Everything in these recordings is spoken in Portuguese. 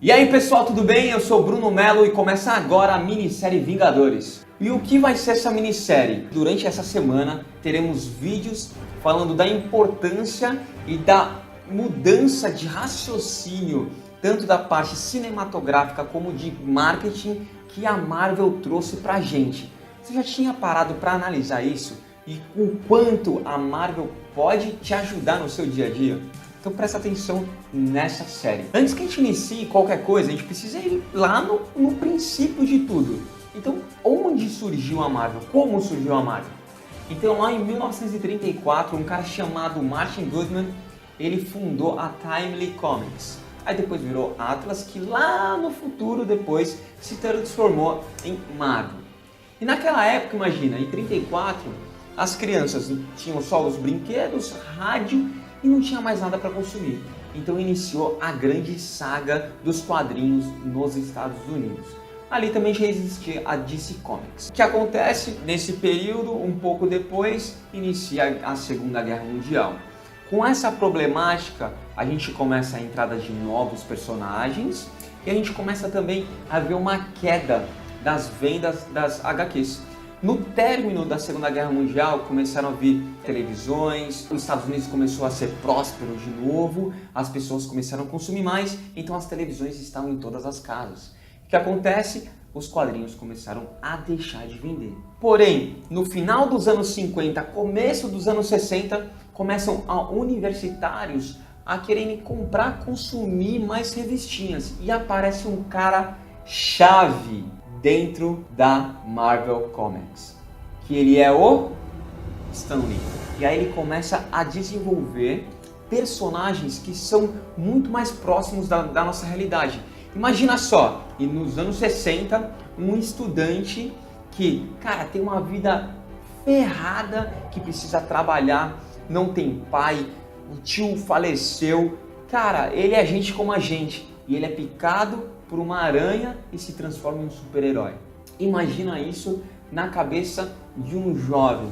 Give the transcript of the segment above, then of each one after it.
E aí pessoal, tudo bem? Eu sou o Bruno Melo e começa agora a minissérie Vingadores. E o que vai ser essa minissérie? Durante essa semana teremos vídeos falando da importância e da mudança de raciocínio, tanto da parte cinematográfica como de marketing, que a Marvel trouxe pra gente. Você já tinha parado para analisar isso? E o quanto a Marvel pode te ajudar no seu dia a dia? Então presta atenção nessa série. Antes que a gente inicie qualquer coisa, a gente precisa ir lá no princípio de tudo. Então, onde surgiu a Marvel? Como surgiu a Marvel? Então, lá em 1934, um cara chamado Martin Goodman, ele fundou a Timely Comics. Aí depois virou Atlas, que lá no futuro depois se transformou em Marvel. E naquela época, imagina, em 34, as crianças tinham só os brinquedos, rádio e não tinha mais nada para consumir. Então iniciou a grande saga dos quadrinhos nos Estados Unidos. Ali também já existia a DC Comics. O que acontece nesse período, um pouco depois, inicia a Segunda Guerra Mundial. Com essa problemática, a gente começa a entrada de novos personagens e a gente começa também a ver uma queda das vendas das HQs. No término da Segunda Guerra Mundial, começaram a vir televisões, os Estados Unidos começou a ser próspero de novo, as pessoas começaram a consumir mais, então as televisões estavam em todas as casas. O que acontece? Os quadrinhos começaram a deixar de vender. Porém, no final dos anos 50, começo dos anos 60, começam a universitários a quererem comprar, consumir mais revistinhas. E aparece um cara chave dentro da Marvel Comics, que ele é o Stan Lee. E aí ele começa a desenvolver personagens que são muito mais próximos da nossa realidade. Imagina só, e nos anos 60, um estudante que, cara, tem uma vida ferrada, que precisa trabalhar, não tem pai, o tio faleceu, cara, ele é gente como a gente, e ele é picado por uma aranha e se transforma em um super-herói. Imagina isso na cabeça de um jovem.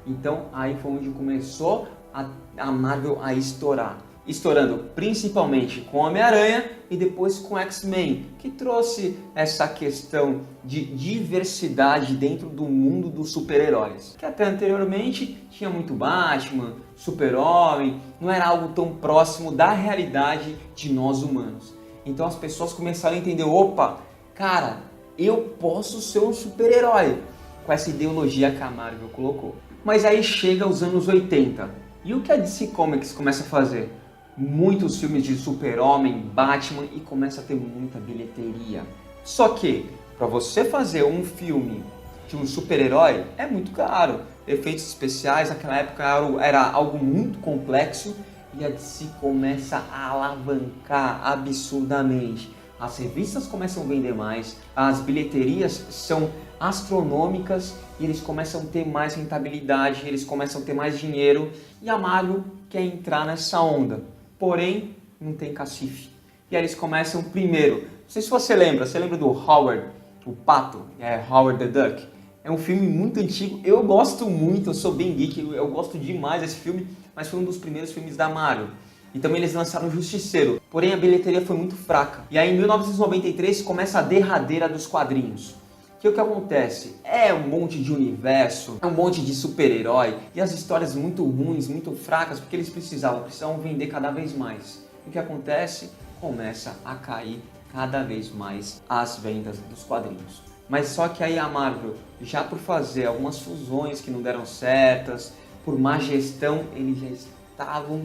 Então aí foi onde começou a Marvel a estourar. Estourando principalmente com Homem-Aranha e depois com X-Men, que trouxe essa questão de diversidade dentro do mundo dos super-heróis. Que até anteriormente tinha muito Batman, Super-Homem, não era algo tão próximo da realidade de nós humanos. Então as pessoas começaram a entender, opa, cara, eu posso ser um super-herói, com essa ideologia que a Marvel colocou. Mas aí chega os anos 80, e o que a DC Comics começa a fazer? Muitos filmes de Super-Homem, Batman, e começa a ter muita bilheteria. Só que, para você fazer um filme de um super-herói, é muito caro. Efeitos especiais, naquela época era algo muito complexo, e a DC começa a alavancar absurdamente. As revistas começam a vender mais, as bilheterias são astronômicas e eles começam a ter mais rentabilidade, eles começam a ter mais dinheiro e a Marvel quer entrar nessa onda. Porém, não tem cacife. E aí eles começam primeiro. Não sei se você lembra do Howard, o Pato, Howard the Duck. É um filme muito antigo, eu gosto muito, eu sou bem geek, eu gosto demais desse filme, mas foi um dos primeiros filmes da Marvel. E também eles lançaram o Justiceiro, porém a bilheteria foi muito fraca. E aí em 1993 começa a derradeira dos quadrinhos. Que o que acontece? É um monte de universo, é um monte de super-herói, e as histórias muito ruins, muito fracas, porque eles precisavam vender cada vez mais. E o que acontece? Começa a cair cada vez mais as vendas dos quadrinhos. Mas só que aí a Marvel, já por fazer algumas fusões que não deram certas, por má gestão, eles já estavam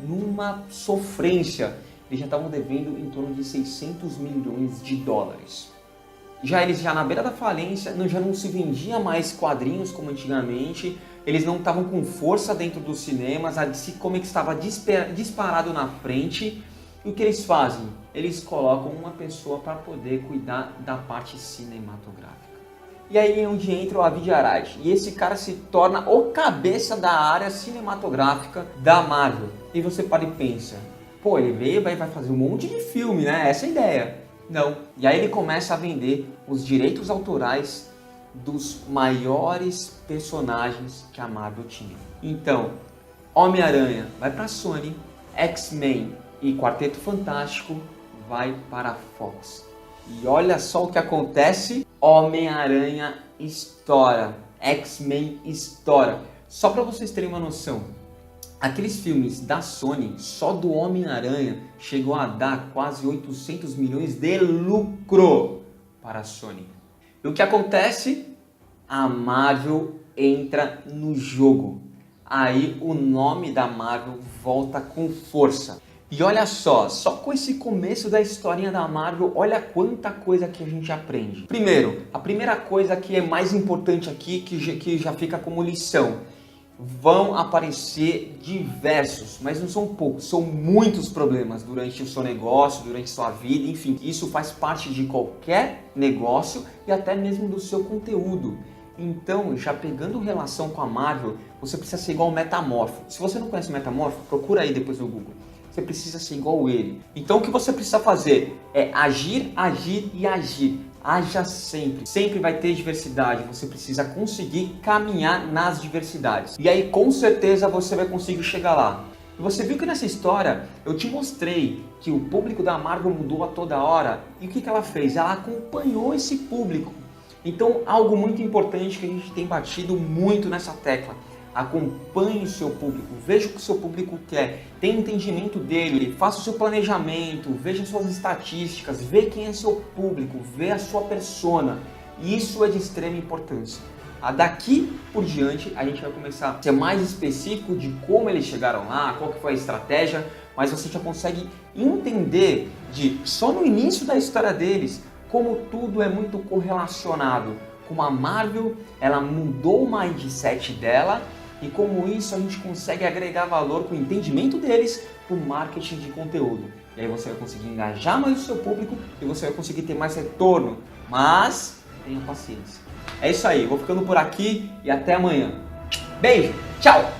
numa sofrência. Eles já estavam devendo em torno de 600 milhões de dólares. Eles já na beira da falência, já não se vendia mais quadrinhos como antigamente, eles não estavam com força dentro dos cinemas, a DC Comics estava disparado na frente. E o que eles fazem? Eles colocam uma pessoa para poder cuidar da parte cinematográfica. E aí é onde entra o Avi Arad. E esse cara se torna o cabeça da área cinematográfica da Marvel. E você para e pensa, pô, ele veio e vai fazer um monte de filme, né? Essa é a ideia. Não. E aí ele começa a vender os direitos autorais dos maiores personagens que a Marvel tinha. Então, Homem-Aranha vai para a Sony, X-Men e Quarteto Fantástico vai para a Fox. E olha só o que acontece, Homem-Aranha estoura, X-Men estoura. Só para vocês terem uma noção, aqueles filmes da Sony, só do Homem-Aranha, chegou a dar quase 800 milhões de lucro para a Sony. E o que acontece? A Marvel entra no jogo. Aí o nome da Marvel volta com força. E olha só com esse começo da historinha da Marvel, olha quanta coisa que a gente aprende. Primeiro, a primeira coisa que é mais importante aqui, que já fica como lição. Vão aparecer diversos, mas não são poucos, são muitos problemas durante o seu negócio, durante sua vida, enfim. Isso faz parte de qualquer negócio e até mesmo do seu conteúdo. Então, já pegando relação com a Marvel, você precisa ser igual o Metamorfo. Se você não conhece o Metamorfo, procura aí depois no Google. Você precisa ser igual ele. Então, o que você precisa fazer é agir, agir e agir. Haja sempre. Sempre vai ter diversidade. Você precisa conseguir caminhar nas diversidades. E aí, com certeza, você vai conseguir chegar lá. E você viu que nessa história, eu te mostrei que o público da Marvel mudou a toda hora. E o que ela fez? Ela acompanhou esse público. Então, algo muito importante que a gente tem batido muito nessa tecla. Acompanhe o seu público, veja o que o seu público quer, tenha entendimento dele, faça o seu planejamento, veja suas estatísticas, vê quem é seu público, vê a sua persona. Isso é de extrema importância. Daqui por diante a gente vai começar a ser mais específico de como eles chegaram lá, qual que foi a estratégia, mas você já consegue entender só no início da história deles, como tudo é muito correlacionado. Como a Marvel, ela mudou o mindset dela e como isso a gente consegue agregar valor com o entendimento deles para o marketing de conteúdo. E aí você vai conseguir engajar mais o seu público e você vai conseguir ter mais retorno. Mas tenha paciência. É isso aí, vou ficando por aqui e até amanhã. Beijo, tchau!